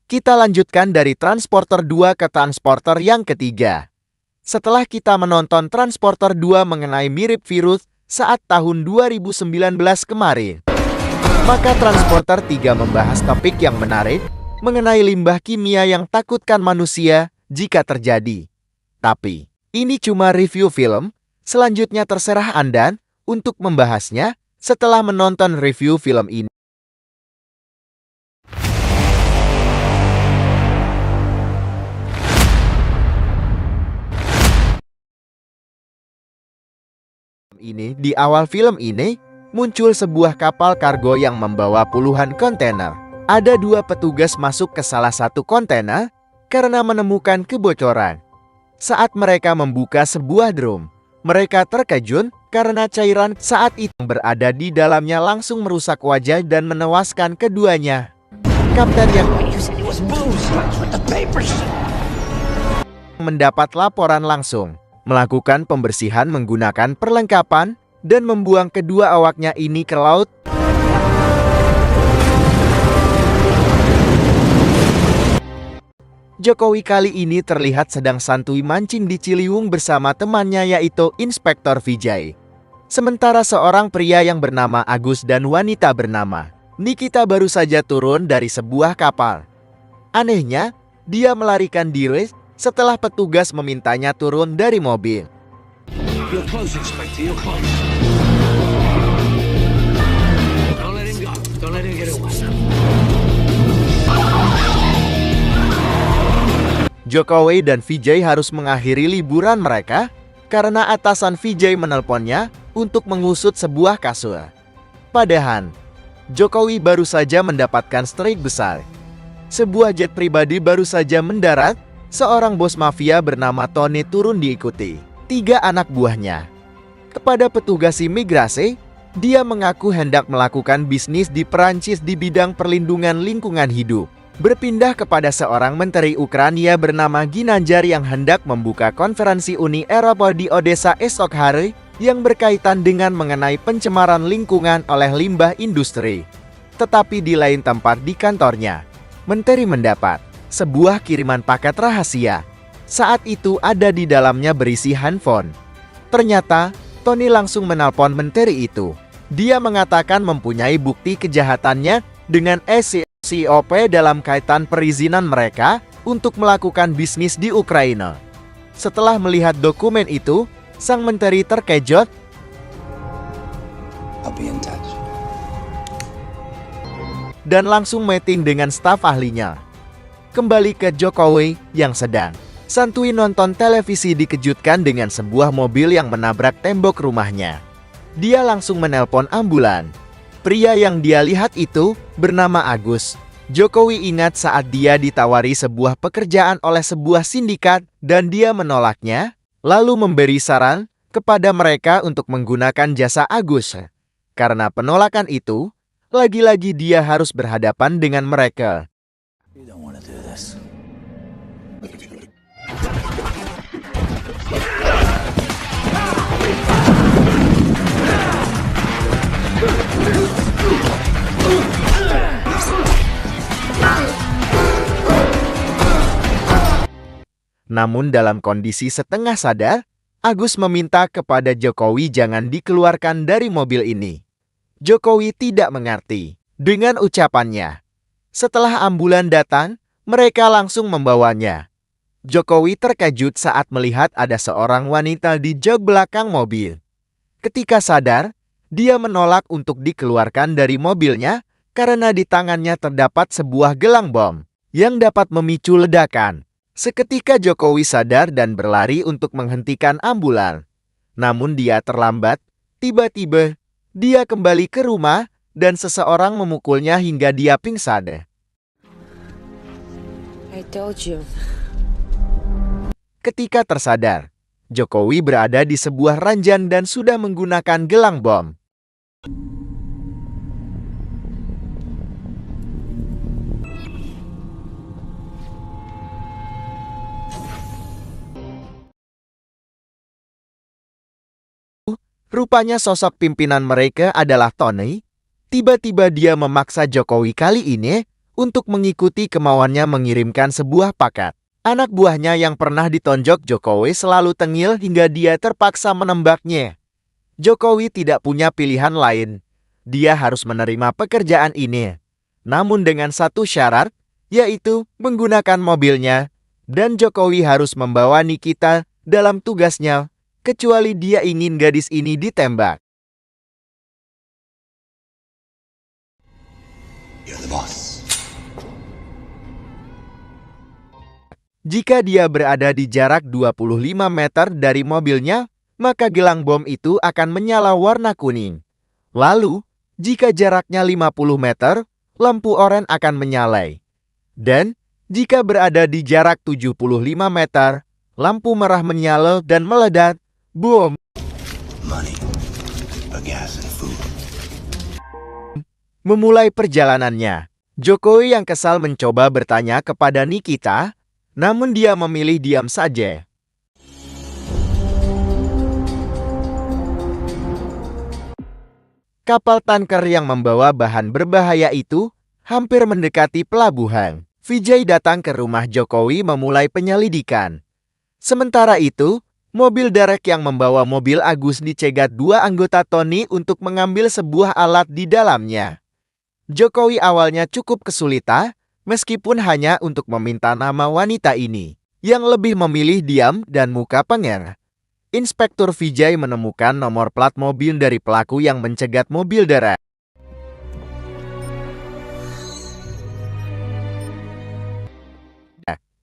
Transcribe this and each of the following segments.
Kita lanjutkan dari Transporter 2 ke Transporter yang ketiga. Setelah kita menonton Transporter 2 mengenai mirip virus saat tahun 2019 kemarin, maka Transporter 3 membahas topik yang menarik mengenai limbah kimia yang takutkan manusia jika terjadi. Tapi, ini cuma review film, selanjutnya terserah Anda untuk membahasnya setelah menonton review film ini. Di awal film ini, muncul sebuah kapal kargo yang membawa puluhan kontainer. Ada dua petugas masuk ke salah satu kontainer karena menemukan kebocoran. Saat mereka membuka sebuah drum, mereka terkejut karena cairan saat itu berada di dalamnya langsung merusak wajah dan menewaskan keduanya. Kapten yang mendapat laporan langsung melakukan pembersihan menggunakan perlengkapan dan membuang kedua awaknya ini ke laut. Jokowi kali ini terlihat sedang santuy mancing di Ciliwung bersama temannya yaitu Inspektor Vijay. Sementara seorang pria yang bernama Agus dan wanita bernama Nikita baru saja turun dari sebuah kapal. Anehnya, dia melarikan diri setelah petugas memintanya turun dari mobil. Jokowi dan Vijay harus mengakhiri liburan mereka karena atasan Vijay menelponnya untuk mengusut sebuah kasus. Padahal, Jokowi baru saja mendapatkan strike besar. Sebuah jet pribadi baru saja mendarat. Seorang bos mafia bernama Tony turun diikuti 3 anak buahnya. Kepada petugas imigrasi, dia mengaku hendak melakukan bisnis di Perancis di bidang perlindungan lingkungan hidup. Berpindah kepada seorang menteri Ukraina bernama Ginanjar yang hendak membuka konferensi Uni Eropa di Odessa esok hari yang berkaitan dengan mengenai pencemaran lingkungan oleh limbah industri. Tetapi di lain tempat di kantornya, menteri mendapat sebuah kiriman paket rahasia. Saat itu ada di dalamnya berisi handphone. Ternyata, Tony langsung menelpon menteri itu. Dia mengatakan mempunyai bukti kejahatannya dengan SCOP dalam kaitan perizinan mereka untuk melakukan bisnis di Ukraina. Setelah melihat dokumen itu, sang menteri terkejut. Dan langsung meeting dengan staf ahlinya. Kembali ke Jokowi yang sedang santuy nonton televisi dikejutkan dengan sebuah mobil yang menabrak tembok rumahnya. Dia langsung menelpon ambulan. Pria yang dia lihat itu bernama Agus. Jokowi ingat saat dia ditawari sebuah pekerjaan oleh sebuah sindikat dan dia menolaknya, lalu memberi saran kepada mereka untuk menggunakan jasa Agus. Karena penolakan itu, lagi-lagi dia harus berhadapan dengan mereka. Namun dalam kondisi setengah sadar, Agus meminta kepada Jokowi jangan dikeluarkan dari mobil ini. Jokowi tidak mengerti dengan ucapannya. Setelah ambulan datang, mereka langsung membawanya. Jokowi terkejut saat melihat ada seorang wanita di jok belakang mobil. Ketika sadar, dia menolak untuk dikeluarkan dari mobilnya karena di tangannya terdapat sebuah gelang bom yang dapat memicu ledakan. Seketika Jokowi sadar dan berlari untuk menghentikan ambulan. Namun dia terlambat. Tiba-tiba, dia kembali ke rumah dan seseorang memukulnya hingga dia pingsan. I told you. Ketika tersadar, Jokowi berada di sebuah ranjang dan sudah menggunakan gelang bom. Rupanya sosok pimpinan mereka adalah Tony. Tiba-tiba dia memaksa Jokowi kali ini untuk mengikuti kemauannya mengirimkan sebuah paket. Anak buahnya yang pernah ditonjok Jokowi selalu tengil hingga dia terpaksa menembaknya. Jokowi tidak punya pilihan lain. Dia harus menerima pekerjaan ini. Namun dengan satu syarat, yaitu menggunakan mobilnya. Dan Jokowi harus membawa Nikita dalam tugasnya, kecuali dia ingin gadis ini ditembak. You're the boss. Jika dia berada di jarak 25 meter dari mobilnya, maka gelang bom itu akan menyala warna kuning. Lalu, jika jaraknya 50 meter, lampu oranye akan menyala. Dan, jika berada di jarak 75 meter, lampu merah menyala dan meledak. Boom! Money, a gas and food. Memulai perjalanannya, Jokowi yang kesal mencoba bertanya kepada Nikita, namun dia memilih diam saja. Kapal tanker yang membawa bahan berbahaya itu hampir mendekati pelabuhan. Vijay datang ke rumah Jokowi memulai penyelidikan. Sementara itu, mobil derek yang membawa mobil Agus dicegat dua anggota TONI untuk mengambil sebuah alat di dalamnya. Jokowi awalnya cukup kesulitan, meskipun hanya untuk meminta nama wanita ini, yang lebih memilih diam dan muka pengen. Inspektur Vijay menemukan nomor plat mobil dari pelaku yang mencegat mobil derek.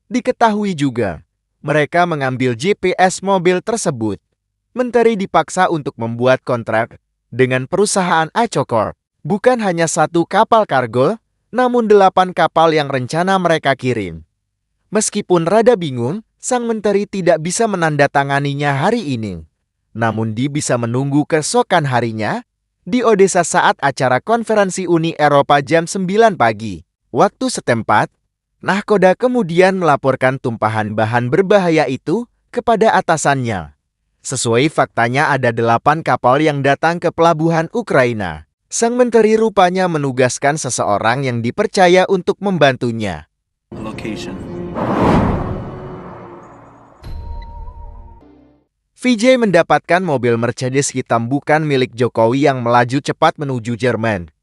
Diketahui juga, mereka mengambil GPS mobil tersebut. Menteri dipaksa untuk membuat kontrak dengan perusahaan Acokor. Bukan hanya satu kapal kargo, namun 8 kapal yang rencana mereka kirim. Meskipun rada bingung, sang menteri tidak bisa menandatanganinya hari ini. Namun dia bisa menunggu keesokan harinya di Odessa saat acara konferensi Uni Eropa jam 9 pagi. Waktu setempat, nahkoda kemudian melaporkan tumpahan bahan berbahaya itu kepada atasannya. Sesuai faktanya ada 8 kapal yang datang ke pelabuhan Ukraina. Sang menteri rupanya menugaskan seseorang yang dipercaya untuk membantunya. Location. Vijay mendapatkan mobil Mercedes hitam bukan milik Jokowi yang melaju cepat menuju Jerman.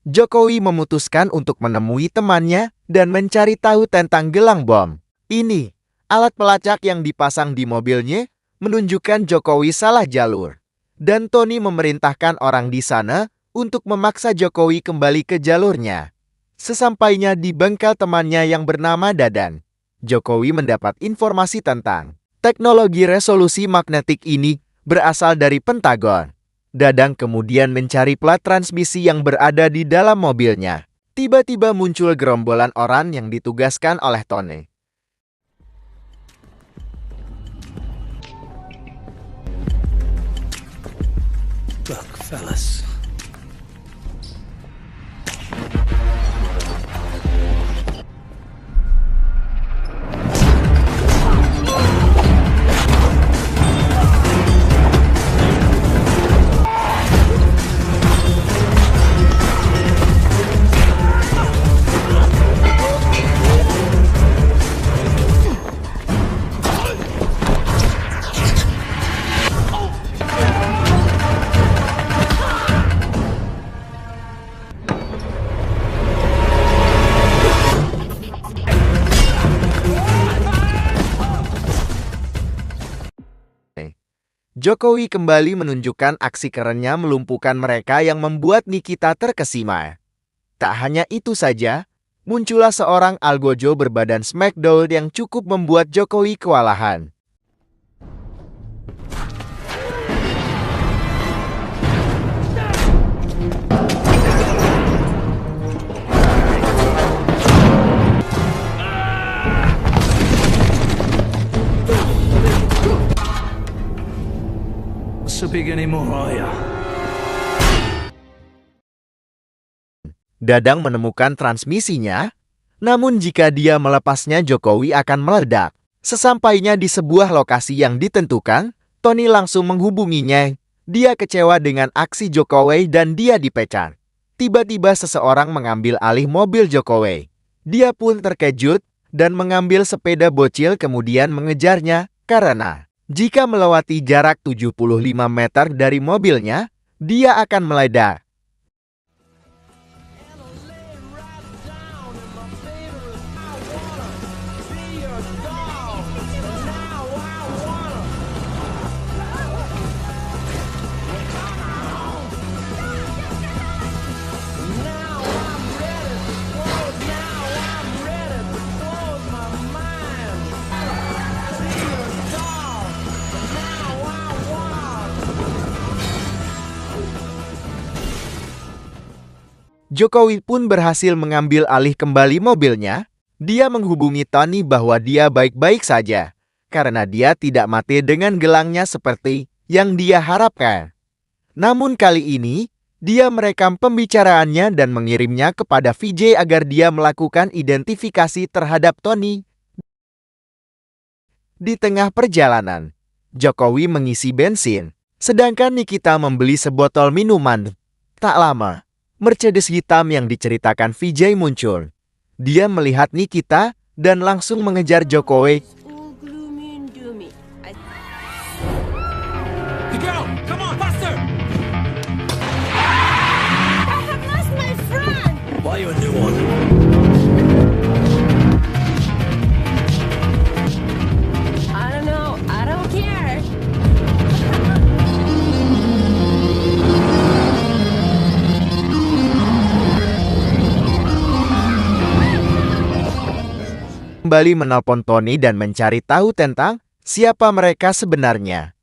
Jokowi memutuskan untuk menemui temannya dan mencari tahu tentang gelang bom. Ini, alat pelacak yang dipasang di mobilnya, menunjukkan Jokowi salah jalur. Dan Tony memerintahkan orang di sana untuk memaksa Jokowi kembali ke jalurnya. Sesampainya di bengkel temannya yang bernama Dadan, Jokowi mendapat informasi tentang teknologi resolusi magnetik ini berasal dari Pentagon. Dadang kemudian mencari plat transmisi yang berada di dalam mobilnya. Tiba-tiba muncul gerombolan orang yang ditugaskan oleh Tony. Look, fellas. Jokowi kembali menunjukkan aksi kerennya melumpuhkan mereka yang membuat Nikita terkesima. Tak hanya itu saja, muncullah seorang algojo berbadan smackdown yang cukup membuat Jokowi kewalahan. So big anymore, are ya? Dadang menemukan transmisinya, namun jika dia melepasnya Jokowi akan meledak. Sesampainya di sebuah lokasi yang ditentukan, Tony langsung menghubunginya. Dia kecewa dengan aksi Jokowi dan dia dipecat. Tiba-tiba seseorang mengambil alih mobil Jokowi. Dia pun terkejut dan mengambil sepeda bocil kemudian mengejarnya karena jika melewati jarak 75 meter dari mobilnya, dia akan meledak. Jokowi pun berhasil mengambil alih kembali mobilnya. Dia menghubungi Tony bahwa dia baik-baik saja, karena dia tidak mati dengan gelangnya seperti yang dia harapkan. Namun kali ini, dia merekam pembicaraannya dan mengirimnya kepada Vijay agar dia melakukan identifikasi terhadap Tony. Di tengah perjalanan, Jokowi mengisi bensin, sedangkan Nikita membeli sebotol minuman. Tak lama, Mercedes hitam yang diceritakan Vijay muncul. Dia melihat Nikita dan langsung mengejar Jokowi. Kembali menelpon Tony dan mencari tahu tentang siapa mereka sebenarnya.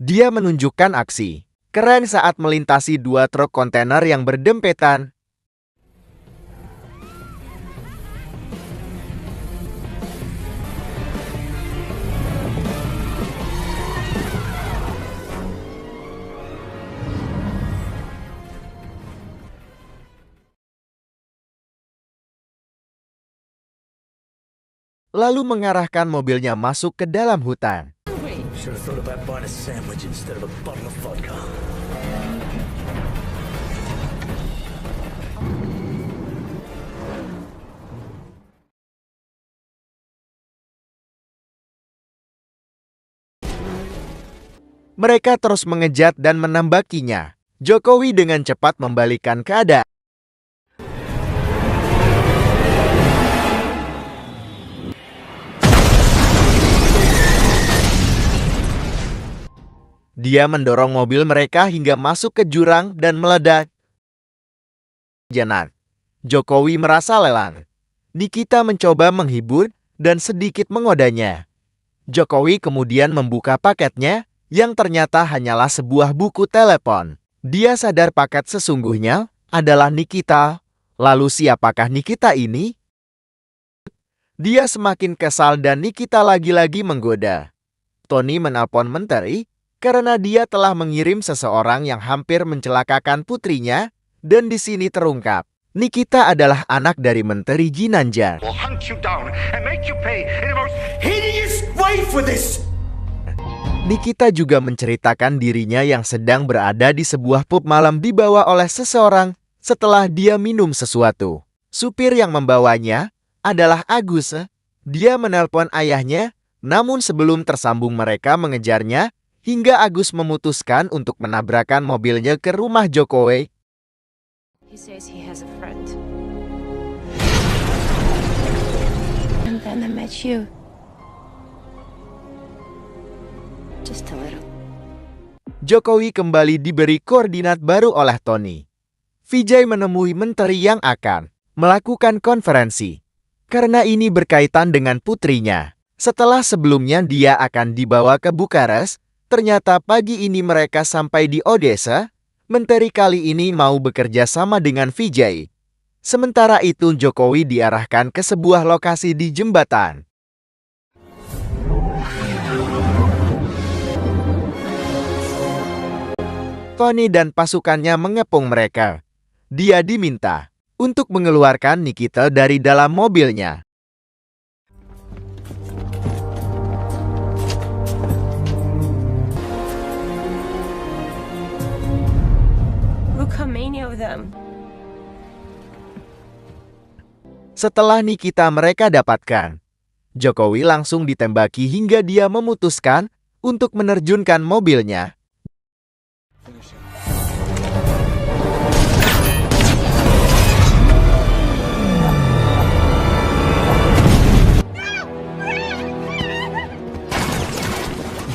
Dia menunjukkan aksi keren saat melintasi dua truk kontainer yang berdempetan. Lalu mengarahkan mobilnya masuk ke dalam hutan. Mereka terus mengejar dan menembakinya. Jokowi dengan cepat membalikkan keadaan. Dia mendorong mobil mereka hingga masuk ke jurang dan meledak. Jokowi merasa lelah. Nikita mencoba menghibur dan sedikit mengodanya. Jokowi kemudian membuka paketnya yang ternyata hanyalah sebuah buku telepon. Dia sadar paket sesungguhnya adalah Nikita. Lalu siapakah Nikita ini? Dia semakin kesal dan Nikita lagi-lagi menggoda. Tony menelpon menteri karena dia telah mengirim seseorang yang hampir mencelakakan putrinya, dan di sini terungkap, Nikita adalah anak dari Menteri Ginanjar. Nikita juga menceritakan dirinya yang sedang berada di sebuah pub malam dibawa oleh seseorang setelah dia minum sesuatu. Supir yang membawanya adalah Agus. Dia menelpon ayahnya, namun sebelum tersambung mereka mengejarnya, hingga Agus memutuskan untuk menabrakkan mobilnya ke rumah Jokowi. He says he has a friend. And then I met you. Just a little. Jokowi kembali diberi koordinat baru oleh Tony. Vijay menemui menteri yang akan melakukan konferensi, karena ini berkaitan dengan putrinya. Setelah sebelumnya dia akan dibawa ke Bukares, ternyata pagi ini mereka sampai di Odessa. Menteri kali ini mau bekerja sama dengan Vijay. Sementara itu Jokowi diarahkan ke sebuah lokasi di jembatan. Tony dan pasukannya mengepung mereka. Dia diminta untuk mengeluarkan Nikita dari dalam mobilnya. Setelah Nikita mereka dapatkan, Jokowi langsung ditembaki hingga dia memutuskan untuk menerjunkan mobilnya.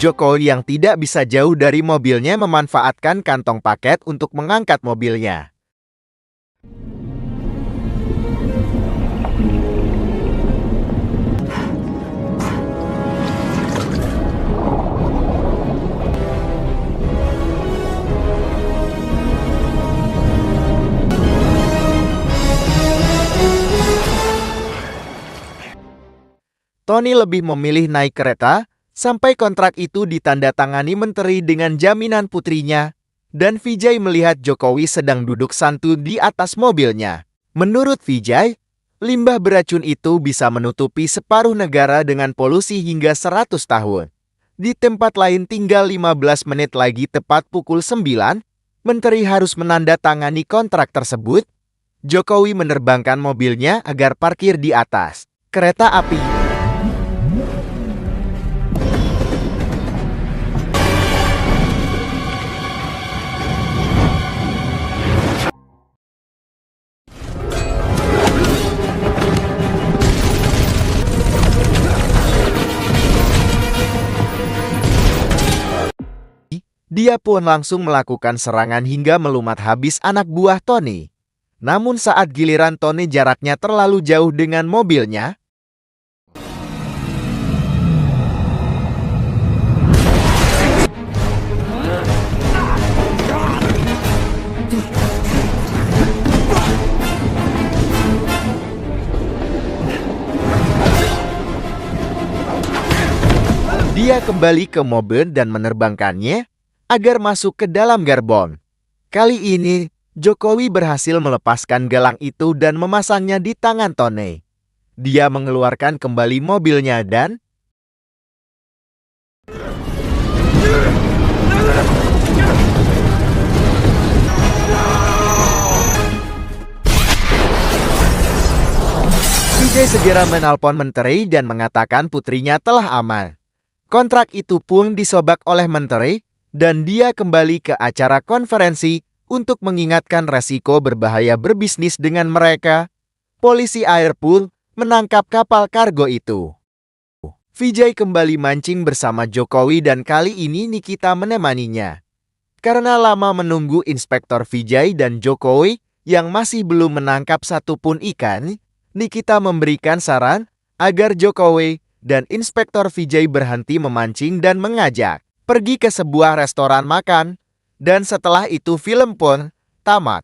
Jokowi yang tidak bisa jauh dari mobilnya memanfaatkan kantong paket untuk mengangkat mobilnya. Tony lebih memilih naik kereta sampai kontrak itu ditandatangani menteri dengan jaminan putrinya, dan Vijay melihat Jokowi sedang duduk santu di atas mobilnya. Menurut Vijay, limbah beracun itu bisa menutupi separuh negara dengan polusi hingga 100 tahun. Di tempat lain tinggal 15 menit lagi tepat pukul 9, menteri harus menandatangani kontrak tersebut. Jokowi menerbangkan mobilnya agar parkir di atas kereta api. Dia pun langsung melakukan serangan hingga melumat habis anak buah Tony. Namun saat giliran Tony jaraknya terlalu jauh dengan mobilnya, dia kembali ke mobil dan menerbangkannya agar masuk ke dalam gerbong. Kali ini, Jokowi berhasil melepaskan gelang itu dan memasangnya di tangan Tony. Dia mengeluarkan kembali mobilnya dan Vijay segera menelpon menteri dan mengatakan putrinya telah aman. Kontrak itu pun disobak oleh menteri, dan dia kembali ke acara konferensi untuk mengingatkan resiko berbahaya berbisnis dengan mereka. Polisi air pun menangkap kapal kargo itu. Vijay kembali mancing bersama Jokowi dan kali ini Nikita menemaninya. Karena lama menunggu Inspektor Vijay dan Jokowi yang masih belum menangkap satupun ikan, Nikita memberikan saran agar Jokowi dan Inspektor Vijay berhenti memancing dan mengajak pergi ke sebuah restoran makan, dan setelah itu film pun tamat.